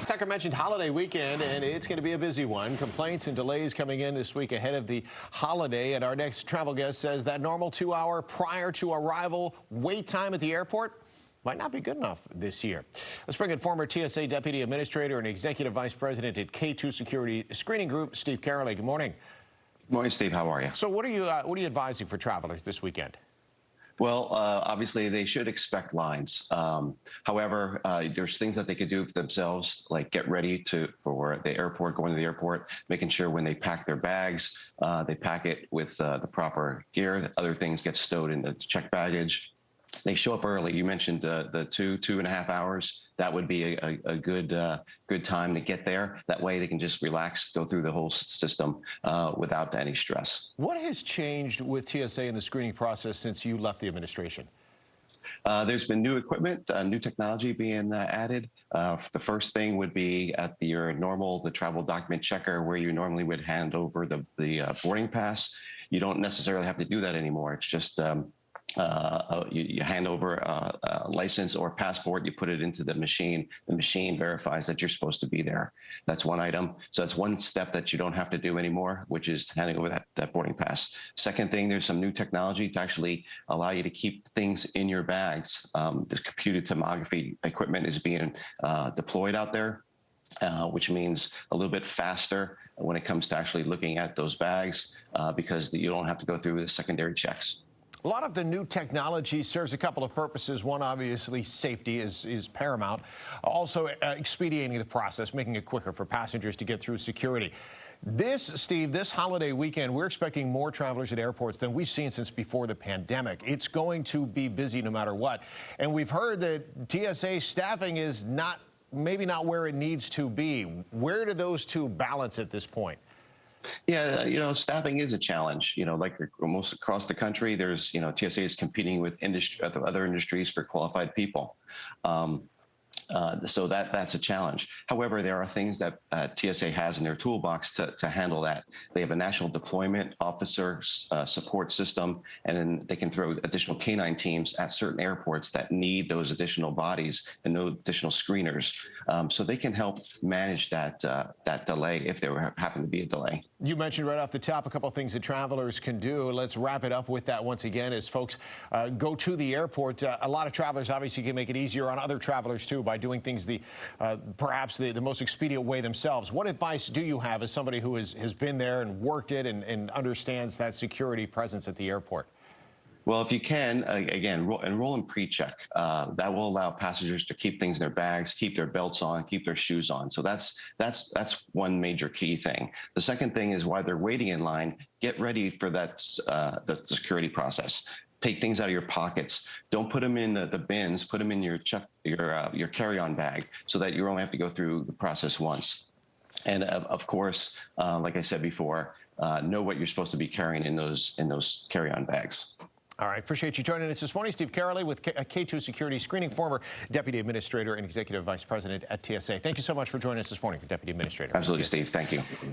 Tucker mentioned holiday weekend, and it's going to be a busy one. Complaints and delays coming in this week ahead of the holiday. And our next travel guest says that normal 2-hour prior to arrival wait time at the airport might not be good enough this year. Let's bring in former TSA Deputy Administrator and Executive Vice President at K2 Security Screening Group, Steve Karoly. Good morning. Good morning, Steve. How are you? So what are you advising for travelers this weekend? Well, obviously, they should expect lines. However, there's things that they could do for themselves, like get ready for the airport, going to the airport, making sure when they pack their bags, they pack it with the proper gear. Other things get stowed in the checked baggage. They show up early. You mentioned the 2.5 hours. That would be a good time to get there. That way they can just relax, go through the whole system without any stress. What has changed with TSA in the screening process since you left the administration? There's been new equipment, new technology being added. The first thing would be at the travel document checker, where you normally would hand over the boarding pass. You don't necessarily have to do that anymore. It's just you hand over a license or passport, you put it into the machine verifies that you're supposed to be there. That's one item. So that's one step that you don't have to do anymore, which is handing over that boarding pass. Second thing, there's some new technology to actually allow you to keep things in your bags. The computed tomography equipment is being deployed out there. Which means a little bit faster when it comes to actually looking at those bags because you don't have to go through the secondary checks. A lot of the new technology serves a couple of purposes. One, obviously, safety is paramount. Also, expediting the process, making it quicker for passengers to get through security. Steve, this holiday weekend, we're expecting more travelers at airports than we've seen since before the pandemic. It's going to be busy no matter what. And we've heard that TSA staffing is maybe not where it needs to be. Where do those two balance at this point? Yeah, staffing is a challenge. Like almost across the country, there's, TSA is competing with other industries for qualified people. So that's a challenge. However, there are things that TSA has in their toolbox to handle that. They have a national deployment officer support system, and then they can throw additional canine teams at certain airports that need those additional bodies and those additional screeners. So they can help manage that delay if there happen to be a delay. You mentioned right off the top a couple of things that travelers can do. Let's wrap it up with that once again as folks go to the airport. A lot of travelers obviously can make it easier on other travelers too by doing things perhaps the most expedient way themselves. What advice do you have as somebody who has been there and worked it and understands that security presence at the airport? Well, if you can, again, enroll in pre-check. That will allow passengers to keep things in their bags, keep their belts on, keep their shoes on. So that's one major key thing. The second thing is, while they're waiting in line, get ready for the security process. Take things out of your pockets. Don't put them in the bins. Put them in your carry-on bag, so that you only have to go through the process once. And of course, like I said before, know what you're supposed to be carrying in those carry-on bags. All right, appreciate you joining us this morning. Steve Karoly with K2 Security Screening, former Deputy Administrator and Executive Vice President at TSA. Thank you so much for joining us this morning, Deputy Administrator. Absolutely, Steve. Thank you.